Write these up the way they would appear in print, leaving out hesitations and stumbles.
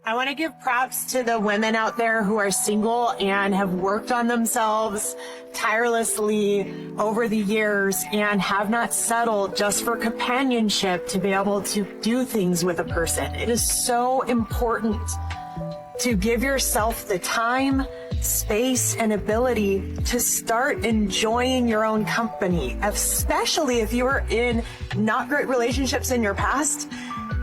I want to give props to the women out there who are single and have worked on themselves tirelessly over the years and have not settled just for companionship to be able to do things with a person. It is so important to give yourself the time, space, and ability to start enjoying your own company, especially if you were in not great relationships in your past.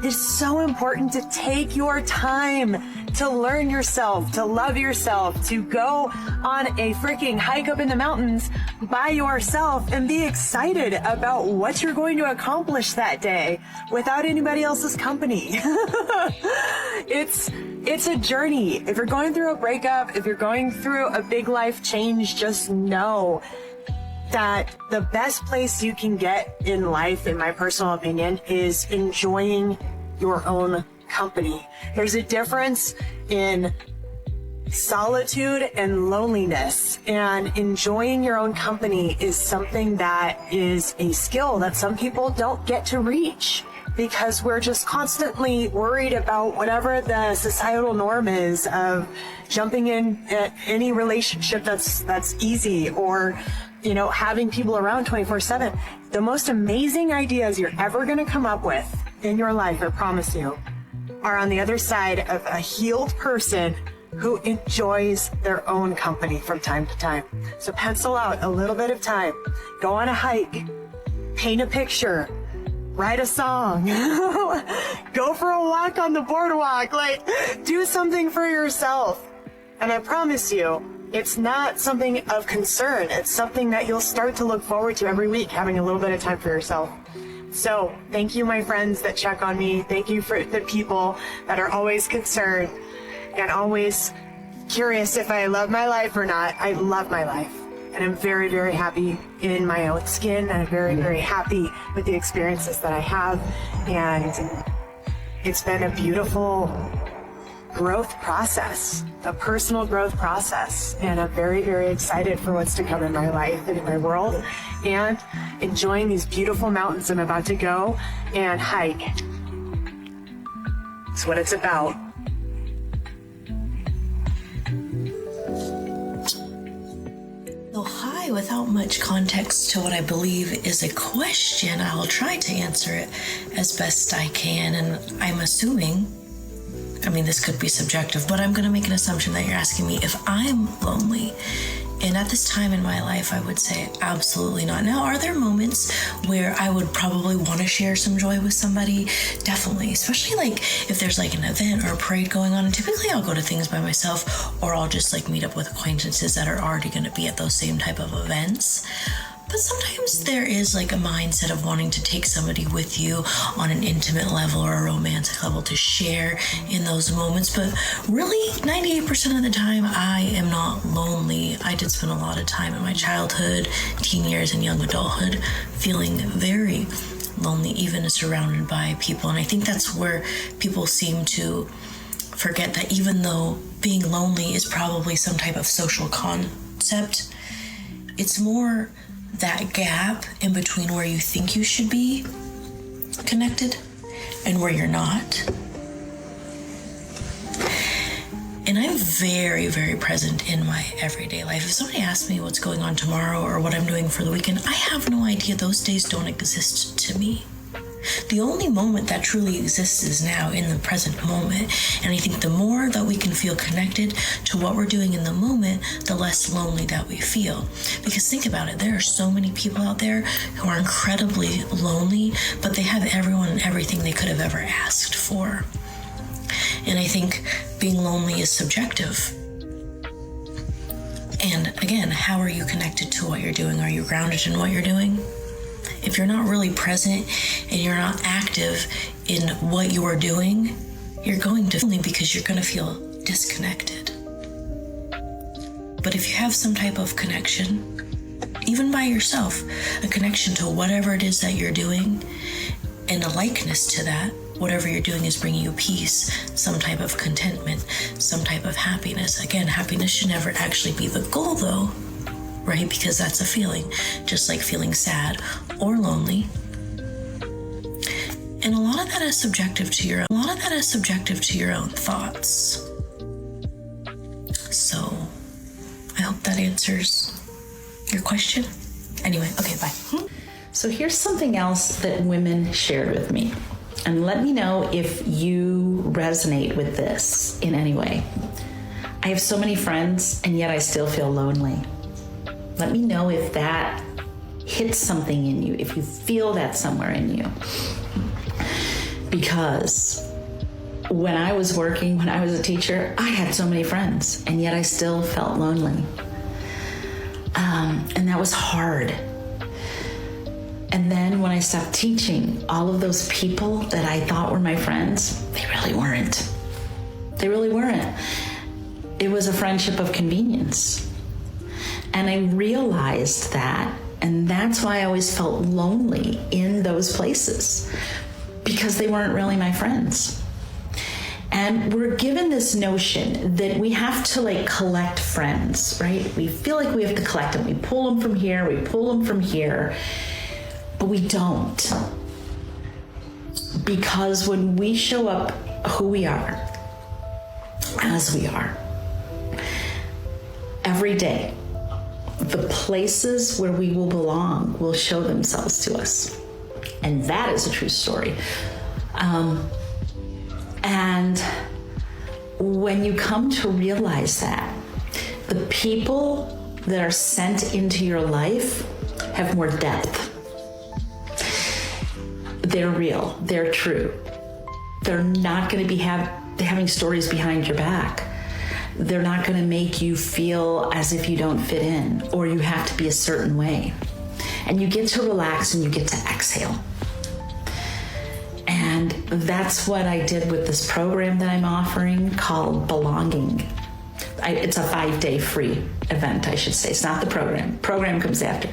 It's so important to take your time to learn yourself, to love yourself, to go on a freaking hike up in the mountains by yourself and be excited about what you're going to accomplish that day without anybody else's company. It's a journey. If you're going through a breakup, if you're going through a big life change, just know that the best place you can get in life, in my personal opinion, is enjoying your own company. There's a difference in solitude and loneliness, and enjoying your own company is something that is a skill that some people don't get to reach because we're just constantly worried about whatever the societal norm is of jumping in at any relationship that's easy, or having people around 24/7. The most amazing ideas you're ever going to come up with in your life, I promise you, are on the other side of a healed person who enjoys their own company from time to time. So pencil out a little bit of time, go on a hike, paint a picture, write a song, go for a walk on the boardwalk, do something for yourself. And I promise you, it's not something of concern. It's something that you'll start to look forward to every week, having a little bit of time for yourself. So thank you, my friends that check on me. Thank you for the people that are always concerned and always curious if I love my life or not. I love my life. And I'm very, very happy in my own skin. And I'm very, very happy with the experiences that I have. And it's been a beautiful growth process, a personal growth process. And I'm very, very excited for what's to come in my life and in my world, and enjoying these beautiful mountains I'm about to go and hike. It's what it's about. So hi, without much context to what I believe is a question, I'll try to answer it as best I can. And I'm assuming, this could be subjective, but I'm going to make an assumption that you're asking me if I'm lonely. And at this time in my life, I would say absolutely not. Now, are there moments where I would probably want to share some joy with somebody? Definitely, especially if there's an event or a parade going on. And typically I'll go to things by myself, or I'll just meet up with acquaintances that are already going to be at those same type of events. But sometimes there is a mindset of wanting to take somebody with you on an intimate level or a romantic level to share in those moments. But really, 98% of the time, I am not lonely. I did spend a lot of time in my childhood, teen years, and young adulthood feeling very lonely, even surrounded by people. And I think that's where people seem to forget that even though being lonely is probably some type of social concept, it's more that gap in between where you think you should be connected and where you're not. And I'm very, very present in my everyday life. If somebody asks me what's going on tomorrow or what I'm doing for the weekend, I have no idea. Those days don't exist to me. The only moment that truly exists is now, in the present moment. And I think the more that we can feel connected to what we're doing in the moment, the less lonely that we feel. Because think about it, there are so many people out there who are incredibly lonely, but they have everyone and everything they could have ever asked for. And I think being lonely is subjective. And again, how are you connected to what you're doing? Are you grounded in what you're doing? If you're not really present and you're not active in what you are doing, you're going to feel because you're going to feel disconnected. But if you have some type of connection, even by yourself, a connection to whatever it is that you're doing, and a likeness to that, whatever you're doing is bringing you peace, some type of contentment, some type of happiness. Again, happiness should never actually be the goal though, right? Because that's a feeling, just like feeling sad or lonely. And a lot of that is subjective to your own thoughts. So I hope that answers your question. Anyway, okay, bye. So here's something else that women shared with me. And let me know if you resonate with this in any way. I have so many friends, and yet I still feel lonely. Let me know if that hits something in you, if you feel that somewhere in you. Because when I was a teacher, I had so many friends, and yet I still felt lonely. And that was hard. And then when I stopped teaching, all of those people that I thought were my friends, they really weren't. They really weren't. It was a friendship of convenience. And I realized that, and that's why I always felt lonely in those places, because they weren't really my friends. And we're given this notion that we have to collect friends, right? We feel like we have to collect them. We pull them from here, we pull them from here, but we don't. Because when we show up who we are, as we are, every day, the places where we will belong will show themselves to us. And that is a true story. And when you come to realize that, the people that are sent into your life have more depth. They're real, they're true. They're not going to be having stories behind your back. They're not going to make you feel as if you don't fit in or you have to be a certain way. And you get to relax and you get to exhale. And that's what I did with this program that I'm offering called Belonging. It's a 5-day free event, I should say. It's not the program. Program comes after.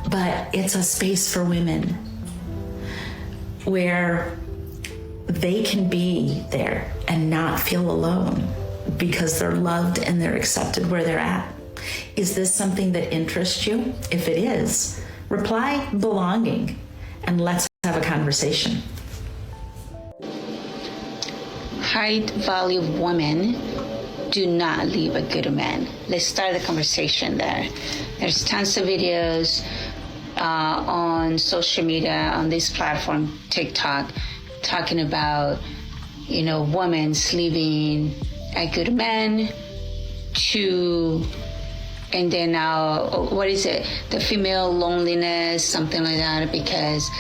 But it's a space for women where they can be there and not feel alone because they're loved and they're accepted where they're at. Is this something that interests you? If it is, reply belonging and let's have a conversation. High value women do not leave a good man. Let's start the conversation there. There's tons of videos on social media, on this platform, TikTok, talking about, women leaving a good man to, and then now, what is it? The female loneliness, something like that, because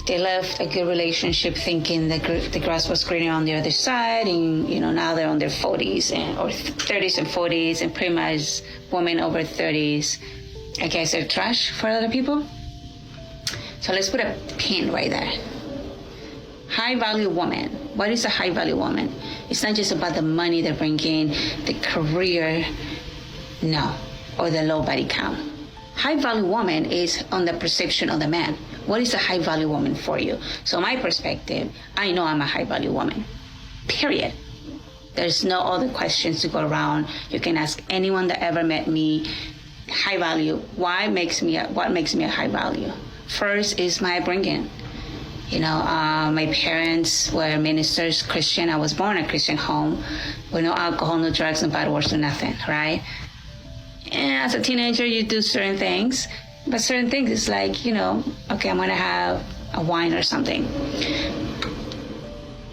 they left a good relationship thinking the grass was greener on the other side, and now they're on their 40s or 30s and 40s, and pretty much women over 30s, I guess they're trash for other people. So let's put a pin right there. High value woman. What is a high value woman? It's not just about the money they bring in, the career, no, or the low body count. High value woman is on the perception of the man. What is a high value woman for you? So my perspective, I know I'm a high value woman, period. There's no other questions to go around. You can ask anyone that ever met me. High value, what makes me a high value? First is my upbringing. My parents were ministers, Christian. I was born in a Christian home with no alcohol, no drugs, no bad words, no nothing, right? And as a teenager, you do certain things, but certain things is like, okay, I'm gonna have a wine or something.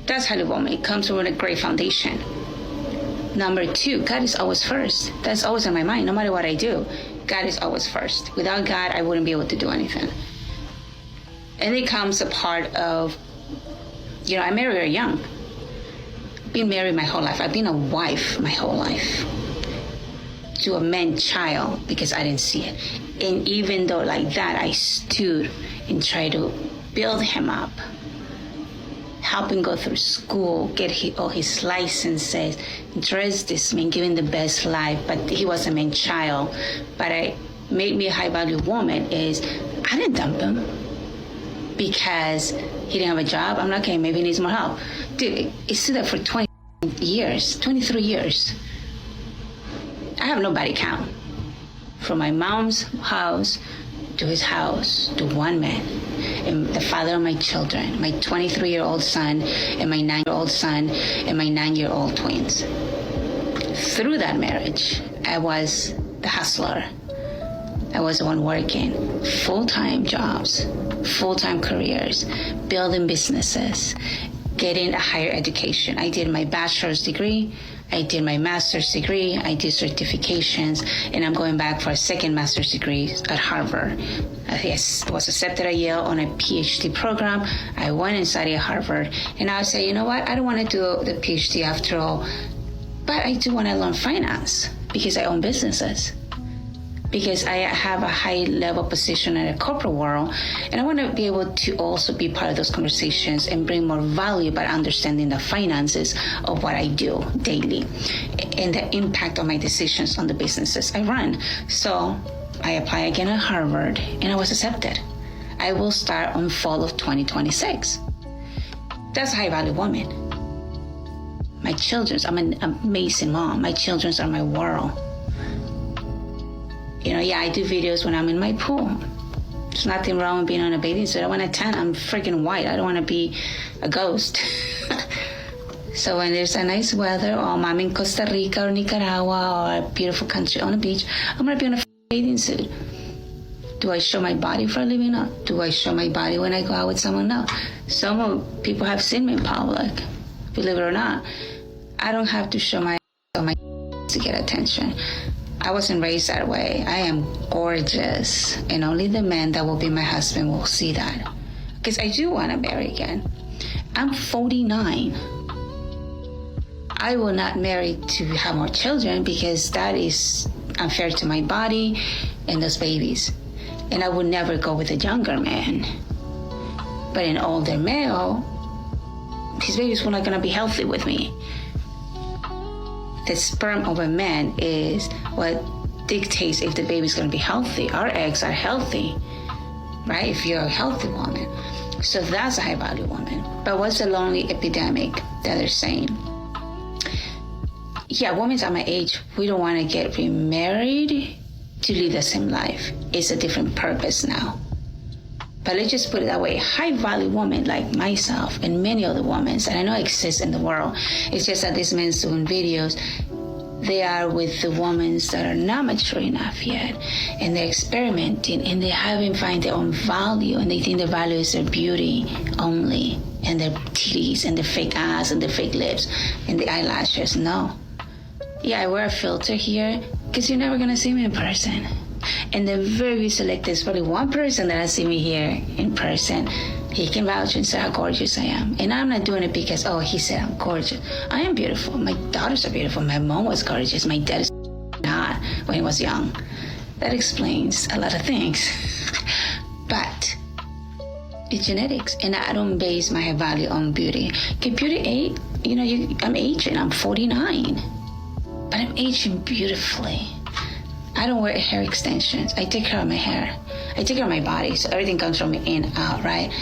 That's how the woman, it comes with a great foundation. Number 2, God is always first. That's always in my mind, no matter what I do. God is always first. Without God, I wouldn't be able to do anything. And it comes a part of, I married very young. Been married my whole life. I've been a wife my whole life to a man child because I didn't see it. And even though like that, I stood and tried to build him up, help him go through school, get all his licenses, dress this man, give him the best life. But he was a man child. But I made me a high value woman is I didn't dump him because he didn't have a job. I'm like, okay, maybe he needs more help. Dude, he's still there for 20 years, 23 years. I have no body count. From my mom's house to his house to one man. and the father of my children, my 23-year-old son and my 9-year-old son and my 9-year-old twins. Through that marriage, I was the hustler. I was the one working full-time jobs, full-time careers, building businesses, getting a higher education. I did my bachelor's degree, I did my master's degree, I did certifications, and I'm going back for a second master's degree at Harvard. I was accepted at Yale on a PhD program. I went and studied at Harvard, and I said, you know what, I don't want to do the PhD after all, but I do want to learn finance because I own businesses, because I have a high-level position in the corporate world, and I want to be able to also be part of those conversations and bring more value by understanding the finances of what I do daily and the impact of my decisions on the businesses I run. So I applied again at Harvard, and I was accepted. I will start on fall of 2026. That's a high-value woman. My children, I'm an amazing mom. My children are my world. You know, yeah, I do videos when I'm in my pool. There's nothing wrong with being on a bathing suit. I want to tan. I'm freaking white. I don't want to be a ghost. So when there's a nice weather, or I'm in Costa Rica or Nicaragua or a beautiful country on a beach, I'm going to be on a bathing suit. Do I show my body for a living? No. Do I show my body when I go out with someone? No. Some people have seen me in public, believe it or not. I don't have to show my to get attention. I wasn't raised that way. I am gorgeous, and only the man that will be my husband will see that. Because I do want to marry again. I'm 49. I will not marry to have more children because that is unfair to my body and those babies. And I would never go with a younger man. But an older male, his babies were not going to be healthy with me. The sperm of a man is what dictates if the baby's going to be healthy. Our eggs are healthy, right? If you're a healthy woman. So that's a high-value woman. But what's the lonely epidemic that they're saying? Yeah, women at my age, we don't want to get remarried to live the same life. It's a different purpose now. But let's just put it that way. High-value women like myself and many other women that I know exist in the world. It's just that these men doing videos, they are with the women that are not mature enough yet. And they're experimenting and they haven't found their own value. And they think the value is their beauty only. And their titties and their fake ass and their fake lips and the eyelashes. No. Yeah, I wear a filter here because you're never going to see me in person. And they're very selective. There's probably one person that has seen me here in person. He can vouch and say how gorgeous I am. And I'm not doing it because, oh, he said I'm gorgeous. I am beautiful. My daughters are beautiful. My mom was gorgeous. My dad is hot when he was young. That explains a lot of things. But it's genetics. And I don't base my value on beauty. Okay, beauty, I'm aging. I'm 49. But I'm aging beautifully. I don't wear hair extensions. I take care of my hair. I take care of my body, so everything comes from in and out, right?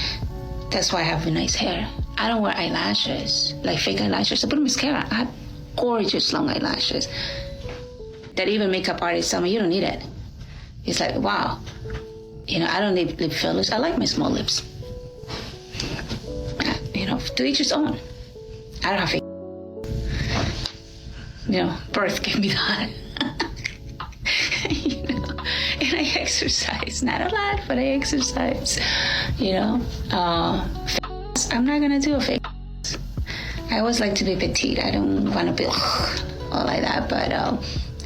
That's why I have nice hair. I don't wear eyelashes, like fake eyelashes. I put mascara. I have gorgeous long eyelashes that even makeup artists tell me, you don't need it. It's like, wow. I don't need lip fillers. I like my small lips. To each his own. I don't have fake. Birth gave me that. And I exercise, not a lot, but I exercise, I'm not gonna do a fake. I always like to be petite. I don't want to be all like that, but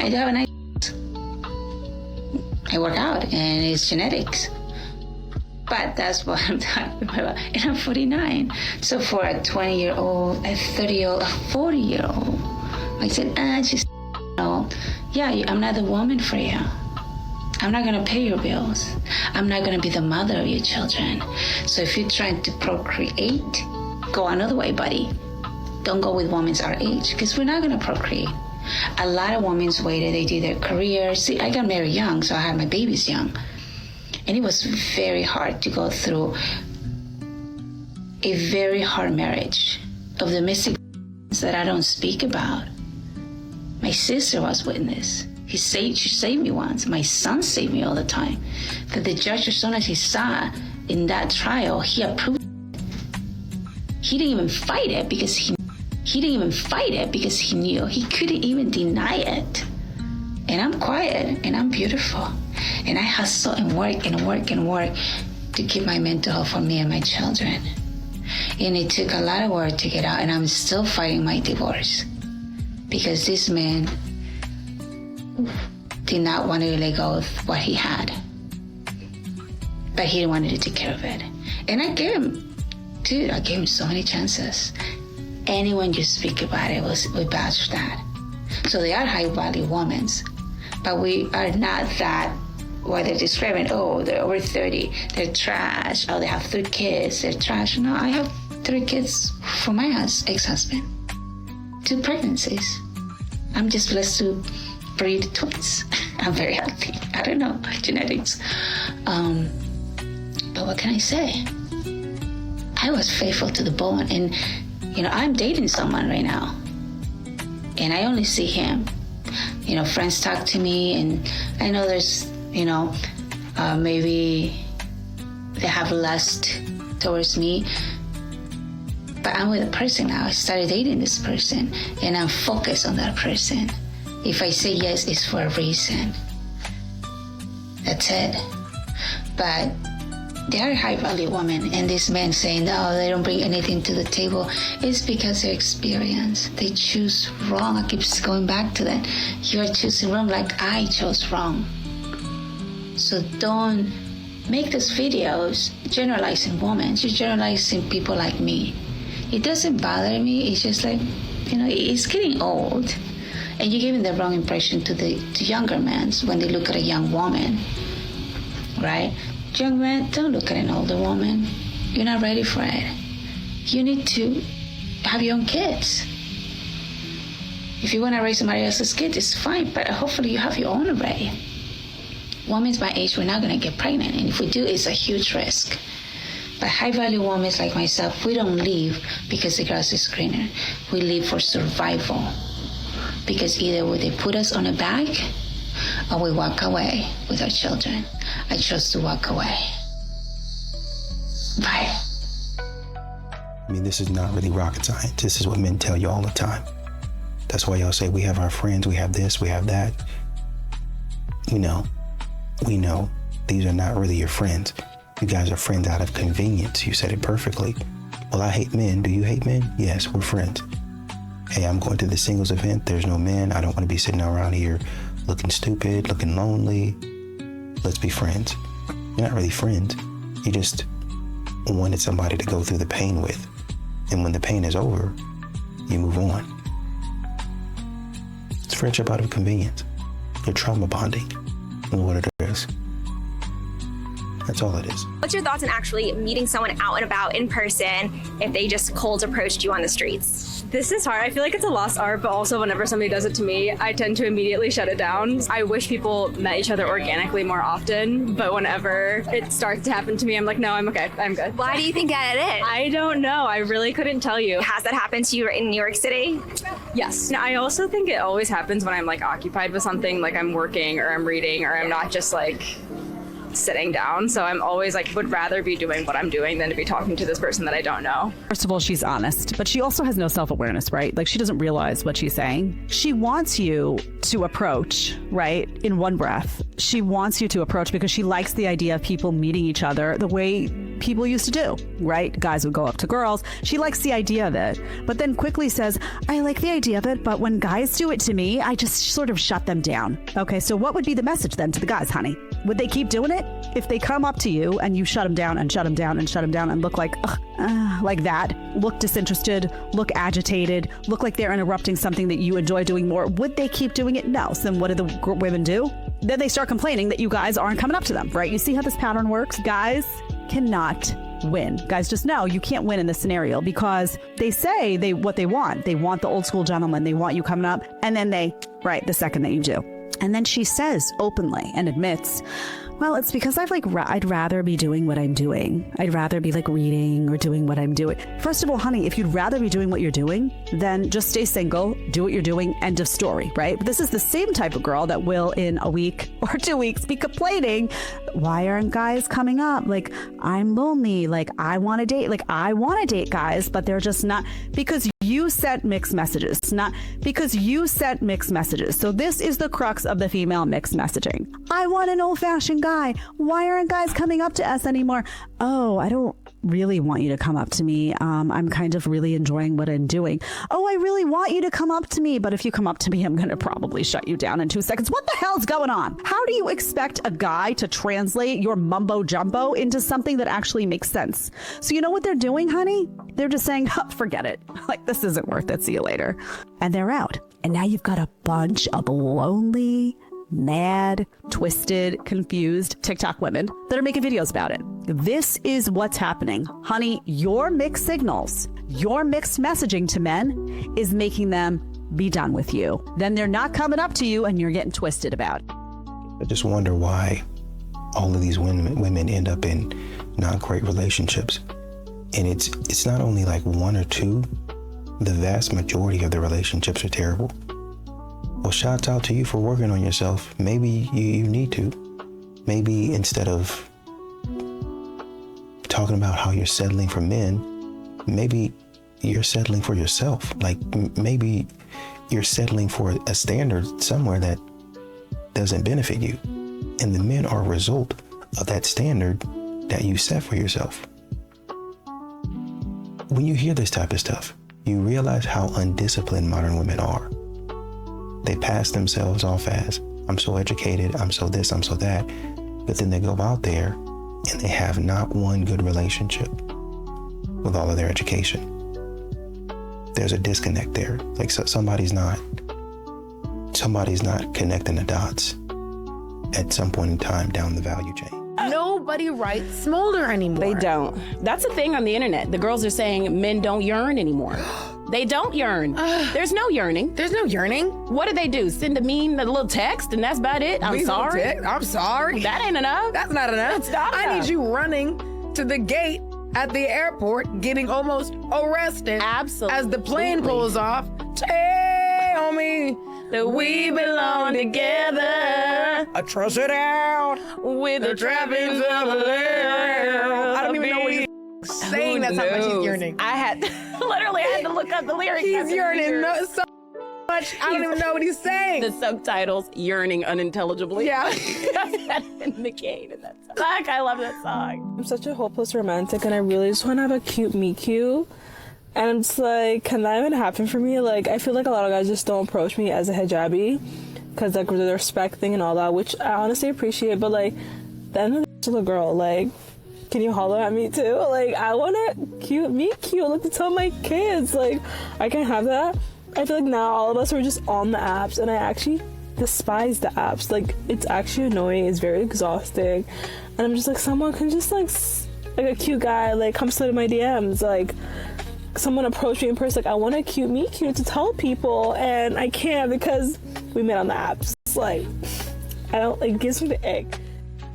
I do have a nice. I work out, and it's genetics. But that's what I'm talking about. And I'm 49. So for a 20-year-old, a 30-year-old, a 40-year-old, I said, yeah, I'm not the woman for you. I'm not going to pay your bills. I'm not going to be the mother of your children. So if you're trying to procreate, go another way, buddy. Don't go with women our age, because we're not going to procreate. A lot of women waited. They did their career. See, I got married young, so I had my babies young. And it was very hard to go through a very hard marriage of domestic that I don't speak about. My sister was witness. She saved me once. My son saved me all the time. That the judge, as soon as he saw in that trial, he approved. He didn't even fight it because he knew he couldn't even deny it. And I'm quiet and I'm beautiful. And I hustle and work to keep my mental health for me and my children. And it took a lot of work to get out, and I'm still fighting my divorce because this man did not want to let go of what he had. But he didn't want to take care of it. And I gave him so many chances. Anyone you speak about it, we bash that. So they are high value women, but we are not that, what they're describing, oh, they're over 30, they're trash, oh, they have 3 kids, they're trash. No, I have 3 kids from my ex-husband, 2 pregnancies. I'm just blessed to breed twins. I'm very healthy. I don't know, genetics. But what can I say? I was faithful to the bone, and I'm dating someone right now, and I only see him. Friends talk to me, and I know there's, maybe they have lust towards me, but I'm with a person now. I started dating this person, and I'm focused on that person. If I say yes, it's for a reason. That's it. But they are high-value women, and this man saying, no, they don't bring anything to the table, it's because their experience. They choose wrong. I keep going back to that. You are choosing wrong like I chose wrong. So don't make those videos generalizing women. You're generalizing people like me. It doesn't bother me. It's just like, it's getting old. And you're giving the wrong impression to younger men when they look at a young woman, right? Young men, don't look at an older woman. You're not ready for it. You need to have your own kids. If you want to raise somebody else's kids, it's fine, but hopefully you have your own already. Women my age, we're not going to get pregnant, and if we do, it's a huge risk. But high-value women like myself, we don't leave because the grass is greener. We leave for survival. Because either they put us on a bag, or we walk away with our children. I chose to walk away. Bye. I mean, this is not really rocket science. This is what men tell you all the time. That's why y'all say we have our friends, we have this, we have that. We know these are not really your friends. You guys are friends out of convenience. You said it perfectly. Well, I hate men. Do you hate men? Yes, we're friends. Hey, I'm going to the singles event. There's no men. I don't want to be sitting around here looking stupid, looking lonely. Let's be friends. You're not really friends. You just wanted somebody to go through the pain with. And when the pain is over, you move on. It's friendship out of convenience. You're trauma bonding. And what it is. That's all it is. What's your thoughts on actually meeting someone out and about in person if they just cold approached you on the streets? This is hard. I feel like it's a lost art, but also whenever somebody does it to me, I tend to immediately shut it down. I wish people met each other organically more often, but whenever it starts to happen to me, I'm like, no, I'm okay. I'm good. Why do you think that it is? I don't know. I really couldn't tell you. Has that happened to you in New York City? Yes. I also think it always happens when I'm like occupied with something, like I'm working or I'm reading or I'm not just like sitting down. So I'm always like, would rather be doing what I'm doing than to be talking to this person that I don't know. First of all, she's honest, but she also has no self-awareness, right? Like she doesn't realize what she's saying. She wants you to approach, right? In one breath. She wants you to approach because she likes the idea of people meeting each other the way people used to do, right? Guys would go up to girls. She likes the idea of it, but then quickly says, I like the idea of it, but when guys do it to me, I just sort of shut them down. Okay, so what would be the message then to the guys, honey? Would they keep doing it? If they come up to you and you shut them down and shut them down and shut them down and look like that, look disinterested, look agitated, look like they're interrupting something that you enjoy doing more, would they keep doing it? No. So then what do the women do? Then they start complaining that you guys aren't coming up to them, right? You see how this pattern works? Guys cannot win. Guys just know you can't win in this scenario because they say what they want. They want the old school gentleman. They want you coming up, and then the second that you do. And then she says openly and admits, Well, it's because I'd rather be doing what I'm doing. I'd rather be reading or doing what I'm doing. First of all, honey, if you'd rather be doing what you're doing, then just stay single, do what you're doing, end of story, right? But this is the same type of girl that will in a week or 2 weeks be complaining, why aren't guys coming up? I'm lonely. I want to date. I want to date guys, but they're just not, because you sent mixed messages, not because you sent mixed messages. So this is the crux of the female mixed messaging. I want an old-fashioned guy. Why aren't guys coming up to us anymore? Oh, I don't really want you to come up to me. I'm kind of really enjoying what I'm doing. Oh, I really want you to come up to me. But if you come up to me, I'm going to probably shut you down in 2 seconds. What the hell's going on? How do you expect a guy to translate your mumbo jumbo into something that actually makes sense? So you know what they're doing, honey? They're just saying, forget it. This isn't worth it. See you later. And they're out. And now you've got a bunch of lonely, mad, twisted, confused TikTok women that are making videos about it. This is what's happening. Honey, your mixed signals, your mixed messaging to men is making them be done with you. Then they're not coming up to you and you're getting twisted about it. I just wonder why all of these women end up in not great relationships. And it's not only one or two. The vast majority of the relationships are terrible. Well, shouts out to you for working on yourself. Maybe you need to. Maybe instead of talking about how you're settling for men, maybe you're settling for yourself. Maybe you're settling for a standard somewhere that doesn't benefit you. And the men are a result of that standard that you set for yourself. When you hear this type of stuff, you realize how undisciplined modern women are. They pass themselves off as, I'm so educated, I'm so this, I'm so that. But then they go out there and they have not one good relationship with all of their education. There's a disconnect there. Somebody's not connecting the dots at some point in time down the value chain. Nobody writes smolder anymore. They don't. That's a thing on the internet. The girls are saying men don't yearn anymore. They don't yearn. There's no yearning. There's no yearning. What do they do? Send a little text and that's about it? I'm sorry. I'm sorry. That ain't enough. That's not enough. That's not enough. I need you running to the gate at the airport, getting almost arrested. Absolutely. As the plane pulls off. Tell me that we belong together. I trust it out with the trappings of a love. I don't even know what he's saying. That's how much he's yearning. I had to look up the lyrics. He's yearning so much. I don't even know what he's saying. The subtitles, yearning unintelligibly. Yeah. And the cane in that song. Fuck, I love that song. I'm such a hopeless romantic and I really just want to have a cute meet cute. And I'm just can that even happen for me? I feel like a lot of guys just don't approach me as a hijabi because the respect thing and all that, which I honestly appreciate. But then to the girl, can you holler at me too? I want to meet cute. To tell my kids, I can't have that. I feel now all of us are just on the apps, and I actually despise the apps. It's actually annoying. It's very exhausting, and I'm just someone can just a cute guy come slide in my DMs someone approached me in person I want a meet cute to tell people, and I can't because we met on the apps. I don't it gives me the ick.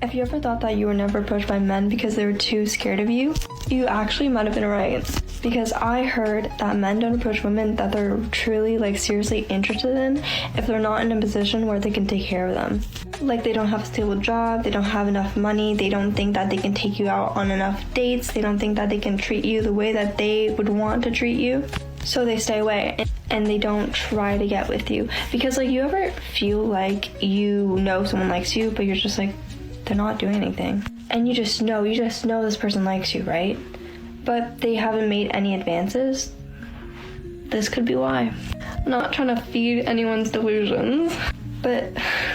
If you ever thought that you were never approached by men because they were too scared of you, you actually might have been right. Because I heard that men don't approach women that they're truly seriously interested in if they're not in a position where they can take care of them. They don't have a stable job, they don't have enough money, they don't think that they can take you out on enough dates, they don't think that they can treat you the way that they would want to treat you. So they stay away and they don't try to get with you. Because you ever feel you know someone likes you, but you're just they're not doing anything. And you just know this person likes you, right? But they haven't made any advances. This could be why. I'm not trying to feed anyone's delusions, but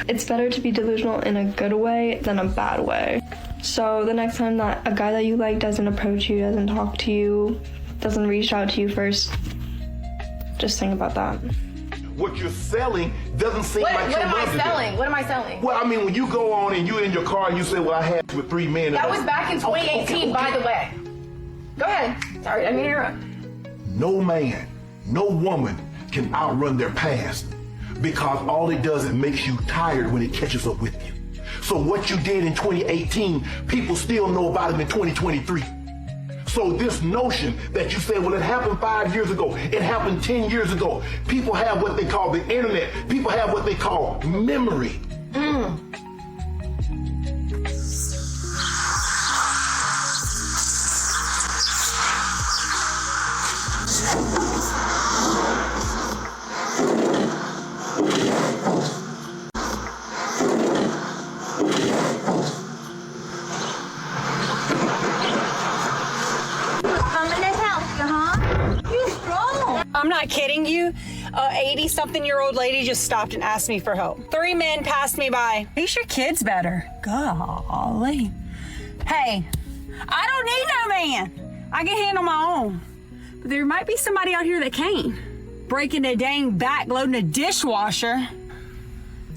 it's better to be delusional in a good way than a bad way. So the next time that a guy that you like doesn't approach you, doesn't talk to you, doesn't reach out to you first, just think about that. What you're selling doesn't seem like what am I selling? What am I selling? Well, I mean, when you go on and you're in your car and you say, well, I had with 3 men. That was back in 2018, by the way. Go ahead. Sorry, I didn't interrupt. No man, no woman can outrun their past because all it does, it makes you tired when it catches up with you. So what you did in 2018, people still know about it in 2023. So this notion that you say, well, it happened 5 years ago, it happened 10 years ago. People have what they call the internet. People have what they call memory. I'm not kidding you. 80-something-year-old lady just stopped and asked me for help. 3 men passed me by. Teach your kids better. Golly. Hey, I don't need no man. I can handle my own. But there might be somebody out here that can't. Breaking a dang back, loading a dishwasher.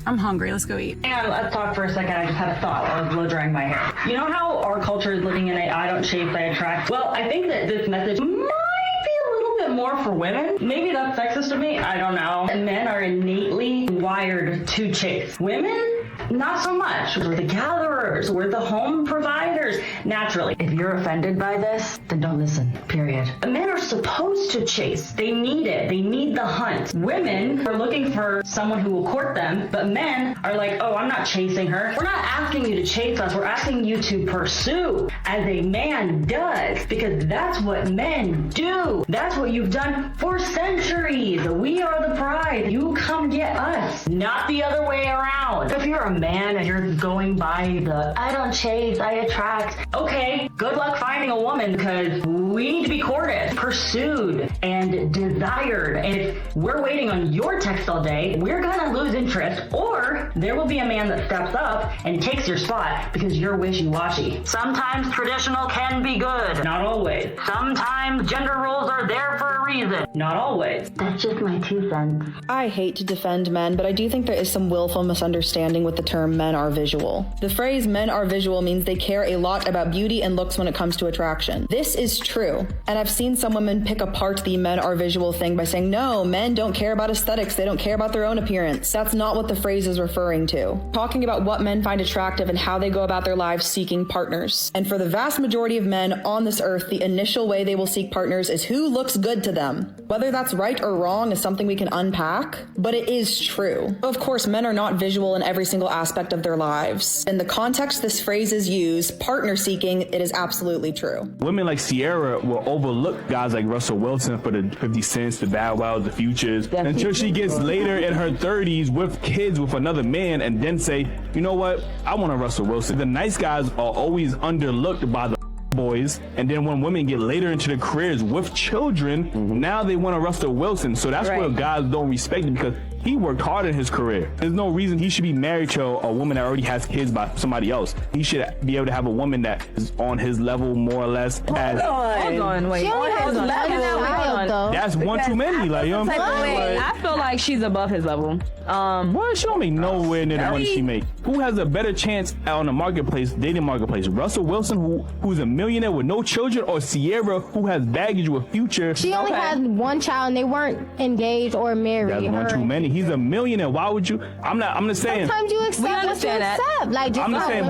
I'm hungry. Let's go eat. And let's talk for a second. I just had a thought while I was blow drying my hair. You know how our culture is looking at it, I don't chase, I attract? Well, I think that this message might be a little bit more for women. Maybe that's sexist of me. I don't know. And men are innately wired to chase. Women, not so much. We're the gatherers. We're the home providers. Naturally. If you're offended by this, then don't listen. Period. Men are supposed to chase. They need it. They need the hunt. Women are looking for someone who will court them, but men are like, oh, I'm not chasing her. We're not asking you to chase us. We're asking you to pursue as a man does, because that's what men do. That's what you've done for centuries. We are the prize. You come get us, not the other way around. If you're a man and you're going by the I don't chase, I attract, okay, good luck finding a woman, because we need to be courted, pursued, and desired. And if we're waiting on your text all day, we're gonna lose interest, or there will be a man that steps up and takes your spot because you're wishy-washy. Sometimes traditional can be good, not always. Sometimes gender roles are there for a reason, not always. That's just my 2 cents. I hate to defend men, but I do think there is some willful misunderstanding with the term men are visual. The phrase men are visual means they care a lot about beauty and looks when it comes to attraction. This is true, and I've seen some women pick apart the men are visual thing by saying, no, men don't care about aesthetics, they don't care about their own appearance. That's not what the phrase is referring to. Talking about what men find attractive and how they go about their lives seeking partners. And for the vast majority of men on this earth, the initial way they will seek partners is who looks good to them. Whether that's right or wrong is something we can unpack, but it is true. Of course, men are not visual in every single aspect of their lives. In the context this phrase is used, partner seeking, it is absolutely true. Women like Sierra will overlook guys like Russell Wilson for the 50 Cents, the Bow Wows, the Futures, until she gets later in her 30s with kids with another man and then say, you know what, I want a Russell Wilson. The nice guys are always underlooked by the boys, and then when women get later into their careers with children, now they want a Russell Wilson. So that's where guys don't respect him, because he worked hard in his career. There's no reason he should be married to a woman that already has kids by somebody else. He should be able to have a woman that is on his level more or less. Hold on, wait. That's one too many. Like, you know what I'm saying? I feel like she's above his level. Well, she don't make nowhere near the money she make. Who has a better chance on the marketplace, dating marketplace? Russell Wilson, who's a millionaire with no children, or Sierra, who has baggage with Future? She only had 1 child and they weren't engaged or married. That's one too many. He's a millionaire. Why would you? I'm just saying. Sometimes you accept what you accept. Like, just I'm just saying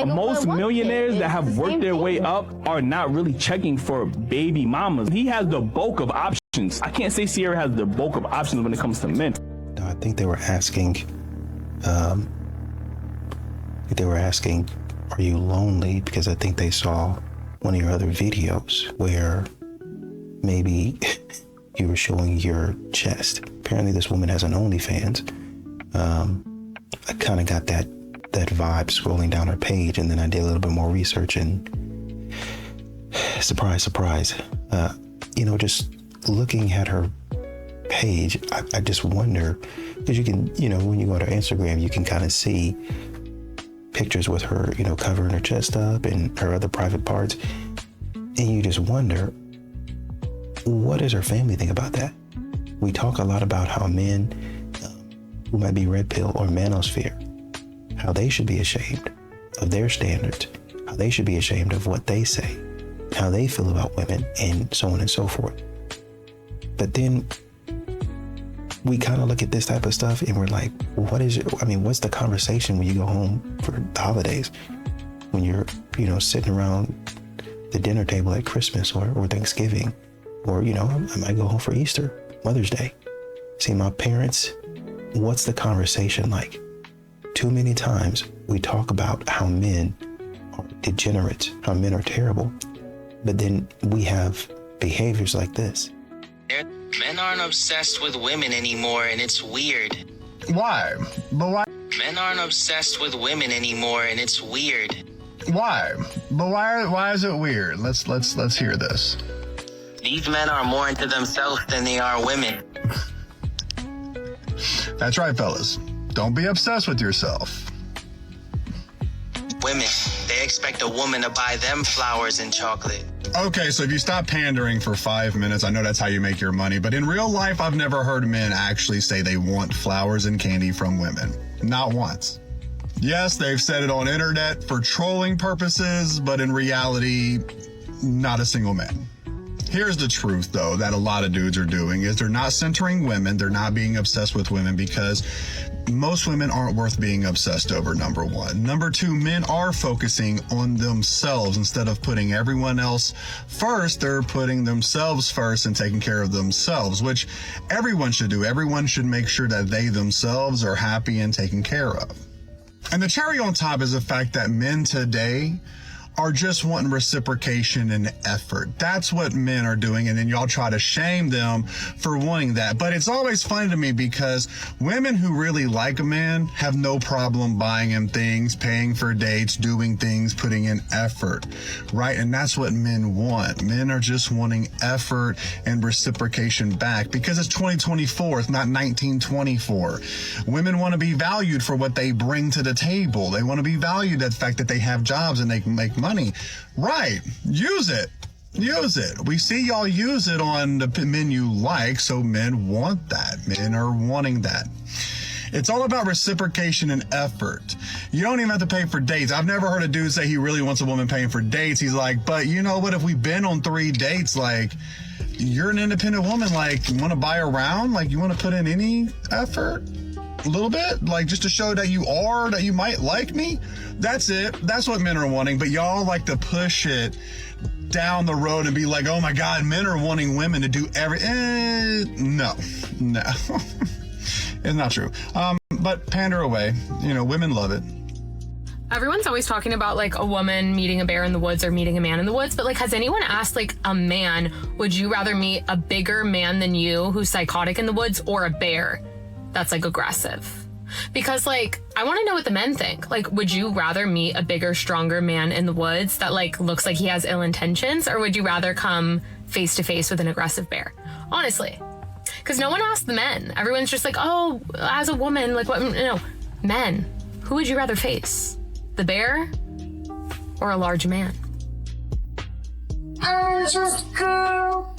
most millionaires that have worked their way up are not really checking for baby mamas. He has the bulk of options. I can't say Sierra has the bulk of options when it comes to men. No, I think they were asking, are you lonely? Because I think they saw one of your other videos where maybe you were showing your chest. Apparently this woman has an OnlyFans. I kind of got that vibe scrolling down her page, and then I did a little bit more research, and surprise, just looking at her page, I just wonder, because you can, when you go to her Instagram, you can kind of see pictures with her, covering her chest up and her other private parts, and you just wonder, what does her family think about that? We talk a lot about how men who might be red pill or manosphere, how they should be ashamed of their standards, how they should be ashamed of what they say, how they feel about women, and so on and so forth. But then we kind of look at this type of stuff and we're like, what's the conversation when you go home for the holidays? When you're, sitting around the dinner table at Christmas or Thanksgiving, or, I might go home for Easter, Mother's Day. See my parents, what's the conversation like? Too many times we talk about how men are degenerates, how men are terrible, but then we have behaviors like this. Men aren't obsessed with women anymore, and it's weird. Why? But why? Men aren't obsessed with women anymore, and it's weird. Why? But why is it weird? Let's hear this. These men are more into themselves than they are women. That's right, fellas. Don't be obsessed with yourself. Women, they expect a woman to buy them flowers and chocolate. Okay, so if you stop pandering for 5 minutes, I know that's how you make your money, but in real life, I've never heard men actually say they want flowers and candy from women. Not once. Yes, they've said it on internet for trolling purposes, but in reality, not a single man. Here's the truth, though, that a lot of dudes are doing is they're not centering women. They're not being obsessed with women because most women aren't worth being obsessed over, number one. Number two, men are focusing on themselves instead of putting everyone else first. They're putting themselves first and taking care of themselves, which everyone should do. Everyone should make sure that they themselves are happy and taken care of. And the cherry on top is the fact that men today are just wanting reciprocation and effort. That's what men are doing, and then y'all try to shame them for wanting that. But it's always funny to me because women who really like a man have no problem buying him things, paying for dates, doing things, putting in effort, right? And that's what men want. Men are just wanting effort and reciprocation back because it's 2024, it's not 1924. Women want to be valued for what they bring to the table. They want to be valued at the fact that they have jobs and they can make money. Right. Use it. Use it. We see y'all use it on the men you like, so men want that. Men are wanting that. It's all about reciprocation and effort. You don't even have to pay for dates. I've never heard a dude say he really wants a woman paying for dates. He's like, but you know what? If we've been on 3 dates, like, you're an independent woman. Like, you want to buy around? Like, you want to put in any effort? A little bit, like just to show that you might like me. That's it. That's what men are wanting. But y'all like to push it down the road and be like, oh my God, men are wanting women to do no. It's not true. But pander away. Women love it. Everyone's always talking about like a woman meeting a bear in the woods or meeting a man in the woods, but like, has anyone asked like a man, would you rather meet a bigger man than you who's psychotic in the woods or a bear that's like aggressive? Because like, I want to know what the men think. Like, would you rather meet a bigger, stronger man in the woods that like looks like he has ill intentions, or would you rather come face to face with an aggressive bear? Honestly, because no one asked the men. Everyone's just like, oh, as a woman, like what? No, men. Who would you rather face? The bear or a large man? I just go.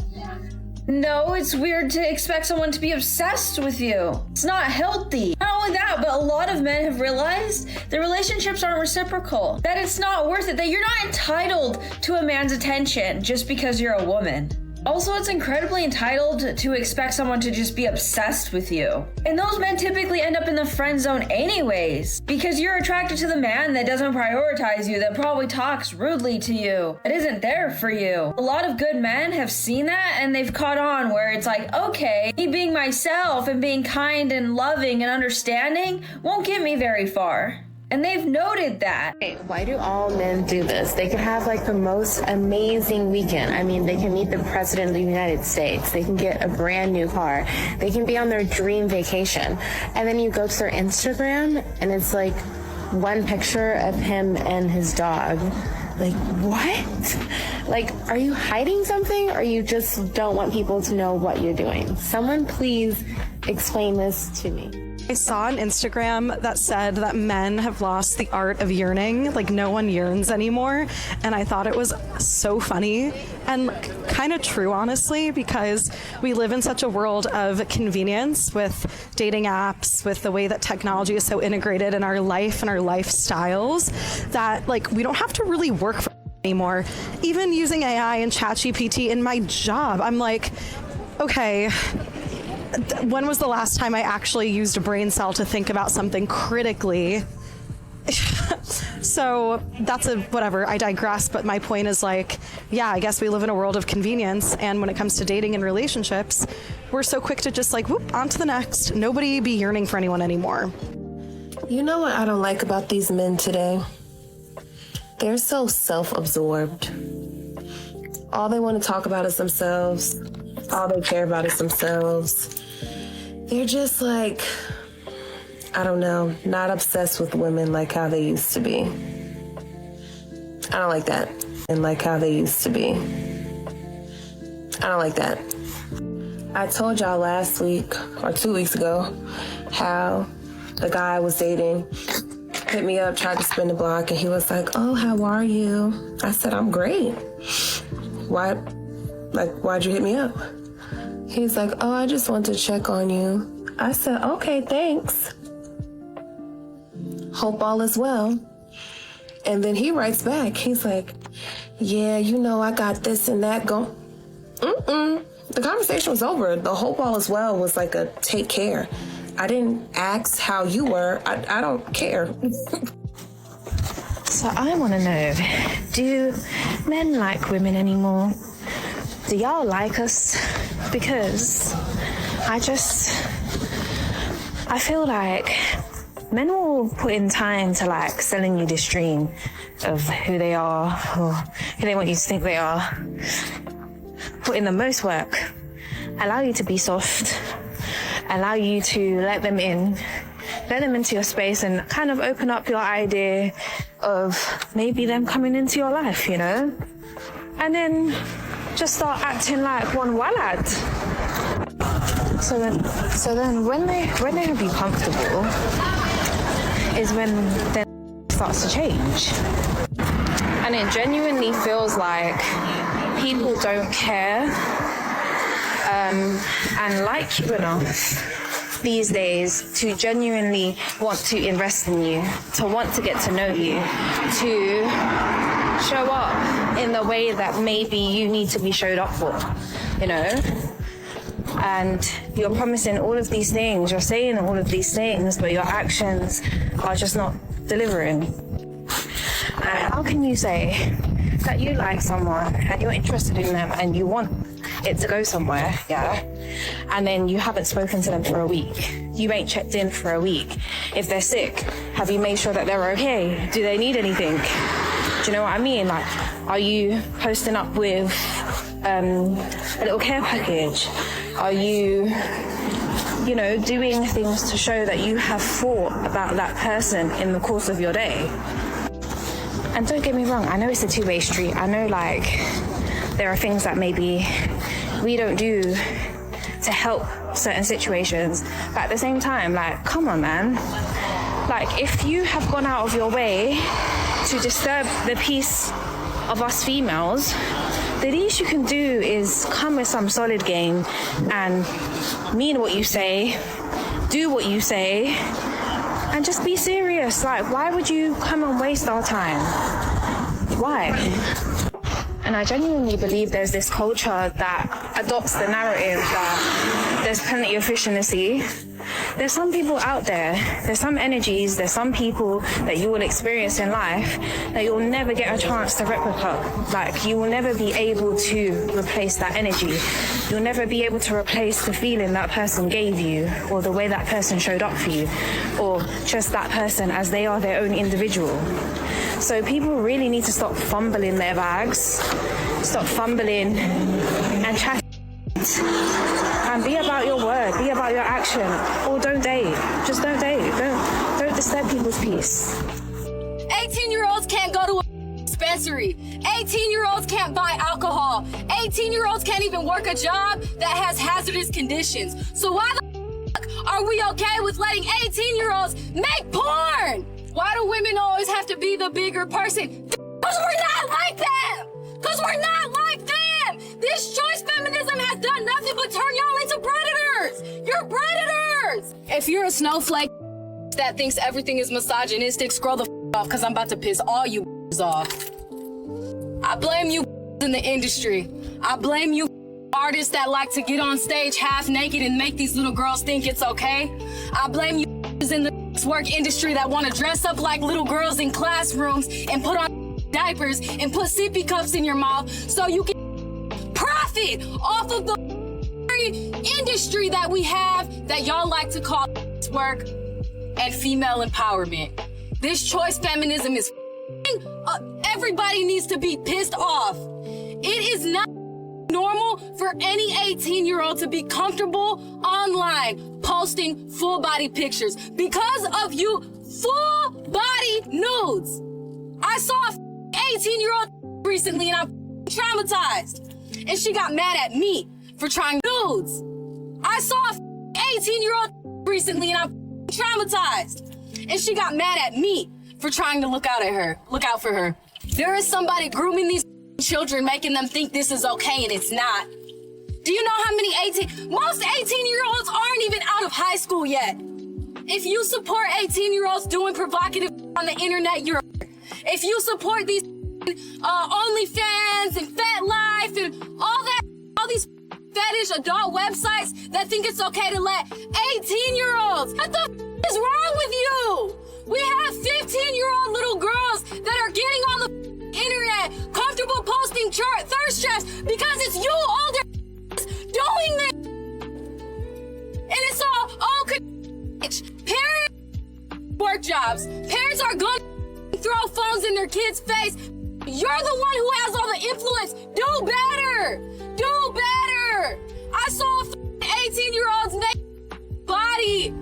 No, it's weird to expect someone to be obsessed with you. It's not healthy. Not only that, but a lot of men have realized that relationships aren't reciprocal. That it's not worth it. That you're not entitled to a man's attention just because you're a woman. Also, it's incredibly entitled to expect someone to just be obsessed with you. And those men typically end up in the friend zone anyways, because you're attracted to the man that doesn't prioritize you, that probably talks rudely to you, that isn't there for you. A lot of good men have seen that and they've caught on where it's like, okay, me being myself and being kind and loving and understanding won't get me very far. And they've noted that. Why do all men do this? They could have like the most amazing weekend. I mean, they can meet the president of the United States. They can get a brand new car. They can be on their dream vacation. And then you go to their Instagram and it's like one picture of him and his dog. Like, what? Like, are you hiding something, or you just don't want people to know what you're doing? Someone please explain this to me. I saw on Instagram that said that men have lost the art of yearning. Like, no one yearns anymore. And I thought it was so funny and kind of true, honestly, because we live in such a world of convenience with dating apps, with the way that technology is so integrated in our life and our lifestyles, that like we don't have to really work for anymore. Even using AI and ChatGPT in my job, I'm like, okay, when was the last time I actually used a brain cell to think about something critically? So that's whatever, I digress, but my point is like, yeah, I guess we live in a world of convenience, and when it comes to dating and relationships, we're so quick to just like, whoop, on to the next. Nobody be yearning for anyone anymore. You know what I don't like about these men today? They're so self-absorbed. All they want to talk about is themselves. All they care about is themselves. They're just like, I don't know, not obsessed with women like how they used to be. I don't like that. And like how they used to be. I don't like that. I told y'all last week or 2 weeks ago how the guy I was dating hit me up, tried to spin the block, and he was like, oh, how are you? I said, I'm great. Why'd you hit me up? He's like, oh, I just want to check on you. I said, okay, thanks. Hope all is well. And then he writes back. He's like, yeah, you know, I got this and that going. The conversation was over. The hope all is well was like a take care. I didn't ask how you were. I don't care. So I want to know, do men like women anymore? Do y'all like us? Because I feel like men will put in time to like selling you this dream of who they are or who they want you to think they are. Put in the most work, allow you to be soft, allow you to let them into your space and kind of open up your idea of maybe them coming into your life, you know? And then just start acting like one wallad. So then when they be comfortable is when their starts to change. And it genuinely feels like people don't care and like you enough these days to genuinely want to invest in you, to want to get to know you, to show up in the way that maybe you need to be showed up for, you know? And you're promising all of these things, you're saying all of these things, but your actions are just not delivering. How can you say that you like someone and you're interested in them and you want it to go somewhere, yeah? And then you haven't spoken to them for a week. You ain't checked in for a week. If they're sick, have you made sure that they're okay? Do they need anything? Do you know what I mean? Like, are you posting up with a little care package? Are you, you know, doing things to show that you have thought about that person in the course of your day? And don't get me wrong, I know it's a two-way street. I know, like, there are things that maybe we don't do to help certain situations. But at the same time, like, come on, man. Like, if you have gone out of your way to disturb the peace of us females, the least you can do is come with some solid game and mean what you say, do what you say, and just be serious. Like, why would you come and waste our time? Why? And I genuinely believe there's this culture that adopts the narrative that there's plenty of fish in the sea. There's some people out there, there's some energies, there's some people that you will experience in life that you'll never get a chance to replicate. Like, you will never be able to replace that energy. You'll never be able to replace the feeling that person gave you, or the way that person showed up for you, or just that person as they are their own individual. So people really need to stop fumbling their bags, stop fumbling and chatting, and be about your word, be about your action, or don't date. Just don't date. Don't disturb people's peace. 18-year-olds can't go to a dispensary. 18-year-olds can't buy alcohol. 18-year-olds can't even work a job that has hazardous conditions. So why the f- are we okay with letting 18-year-olds make porn? Why do women always have to be the bigger person? Because we're not like them! Because we're not like them! This choice feminism has done nothing but turn y'all into predators! You're predators! If you're a snowflake that thinks everything is misogynistic, scroll the off, because I'm about to piss all you off. I blame you in the industry. I blame you artists that like to get on stage half naked and make these little girls think it's okay. I blame you in the work industry that want to dress up like little girls in classrooms and put on diapers and put sippy cups in your mouth so you can profit off of the industry that we have that y'all like to call work and female empowerment. This choice feminism is everybody needs to be pissed off. It is not normal for any 18-year-old to be comfortable online posting full body pictures because of you full body nudes. I saw an 18-year-old recently and I'm traumatized. And she got mad at me for trying nudes. I saw an 18-year-old recently and I'm traumatized. And she got mad at me for trying to look out for her. There is somebody grooming these children, making them think this is okay and it's not. Do you know how many most 18-year-olds aren't even out of high school yet? If you support 18-year-olds doing provocative on the internet, you're if you support these OnlyFans and FetLife and all these fetish adult websites that think it's okay to let 18-year-olds, what the is wrong with you? We have 15-year-old little girls that are getting on the internet, comfortable posting thirst traps because it's you older doing this. And it's all parents work jobs. Parents are going to throw phones in their kids' face. You're the one who has all the influence. Do better. Do better. I saw a 18-year-old's naked body.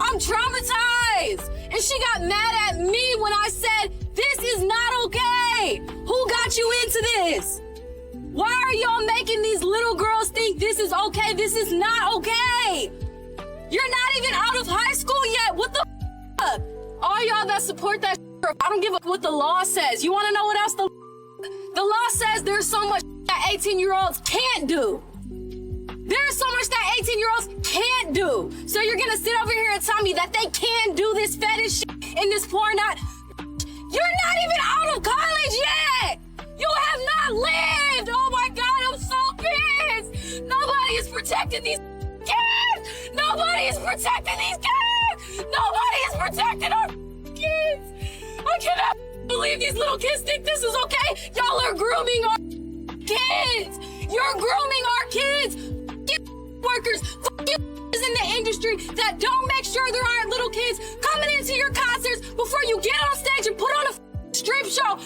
I'm traumatized. And she got mad at me when I said, this is not okay. Who got you into this? Why are y'all making these little girls think this is okay? This is not okay. You're not even out of high school yet. What the fuck? All y'all that support that I don't give a what the law says. You want to know what else the law says? There's so much that 18-year-olds can't do. There's so much that 18-year-olds can't do. So you're gonna sit over here and tell me that they can do this fetish shit and this porn not. You're not even out of college yet. You have not lived. Oh my God, I'm so pissed. Nobody is protecting these kids. Nobody is protecting these kids. Nobody is protecting our kids. I cannot believe these little kids think this is okay. Y'all are grooming our kids. You're grooming our kids. Workers, is in the industry that don't make sure there aren't little kids coming into your concerts before you get on stage and put on a strip show.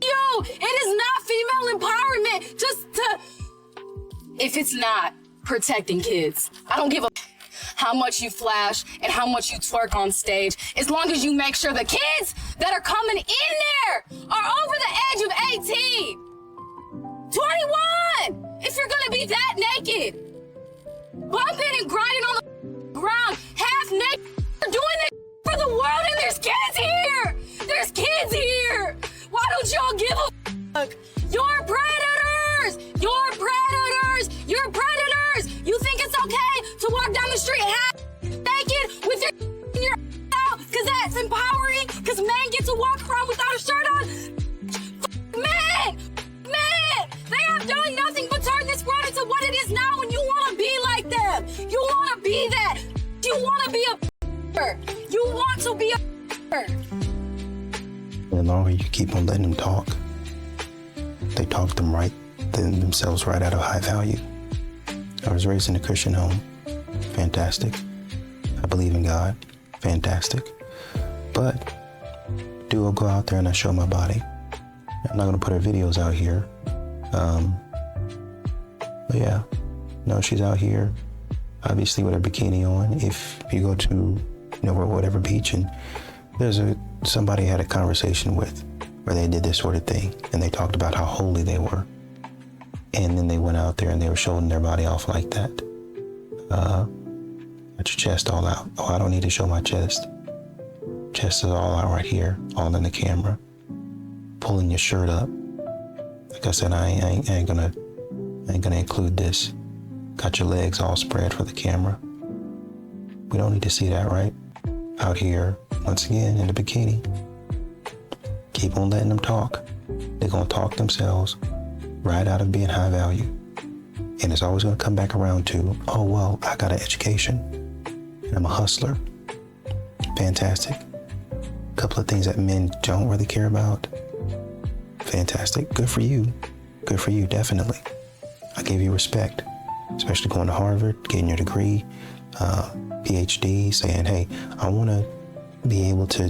You, it is not female empowerment just to, if it's not protecting kids. I don't give a how much you flash and how much you twerk on stage, as long as you make sure the kids that are coming in there are over the edge of 18, 21, if you're gonna be that naked. Bumping and grinding on the ground, half naked. You're doing this for the world, and there's kids here. There's kids here. Why don't y'all give a fuck? You're predators. You're predators. You're predators. You think it's okay to walk down the street half naked with your out because that's empowering? Because men get to walk around without a shirt on? Men. They have done nothing but turn this world into what it is now, and you want to be like them. You want to be that. You want to be a You want to be a The longer you keep on letting them talk, they talk themselves right out of high value. I was raised in a Christian home. Fantastic. I believe in God. Fantastic. But do I go out there and I show my body? I'm not going to put her videos out here. But yeah, no, she's out here, obviously with her bikini on. If you go to, whatever beach, and there's somebody I had a conversation with where they did this sort of thing, and they talked about how holy they were, and then they went out there and they were showing their body off like that. Got your chest all out. Oh, I don't need to show my chest. Chest is all out right here, all in the camera. Pulling your shirt up. Like I said, I ain't gonna include this. Got your legs all spread for the camera. We don't need to see that, right? Out here, once again, in the bikini. Keep on letting them talk. They're gonna talk themselves right out of being high value. And it's always going to come back around to, oh, well, I got an education and I'm a hustler. Fantastic. A couple of things that men don't really care about. Fantastic. Good for you. Good for you, definitely. I give you respect, especially going to Harvard, getting your degree, PhD, saying, hey, I want to be able to,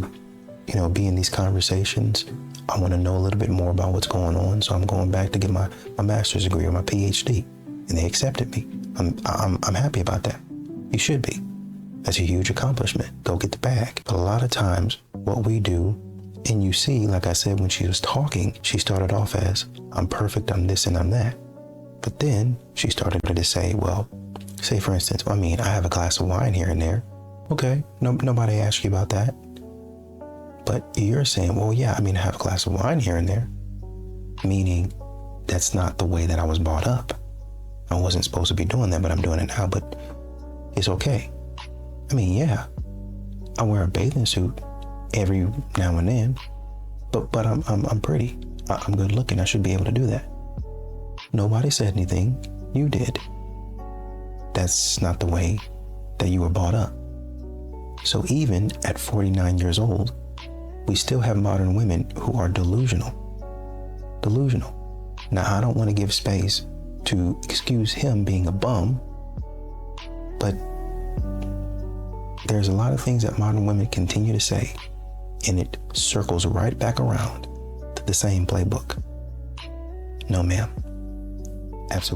be in these conversations. I want to know a little bit more about what's going on. So I'm going back to get my master's degree or my PhD. And they accepted me. I'm happy about that. You should be. That's a huge accomplishment. Go get the bag. But a lot of times what we do, and you see, like I said, when she was talking, she started off as, I'm perfect, I'm this and I'm that. But then she started to say, well, say for instance, I have a glass of wine here and there. Okay, nobody asked you about that. But you're saying, well, yeah, I have a glass of wine here and there. Meaning that's not the way that I was brought up. I wasn't supposed to be doing that, but I'm doing it now, but it's okay. Yeah, I wear a bathing suit every now and then, but I'm pretty. I'm good looking. I should be able to do that. Nobody said anything. You did. That's not the way that you were brought up. So even at 49 years old, we still have modern women who are delusional. Now, I don't want to give space to excuse him being a bum, but there's a lot of things that modern women continue to say, and it circles right back around to the same playbook. No, ma'am. Absolutely.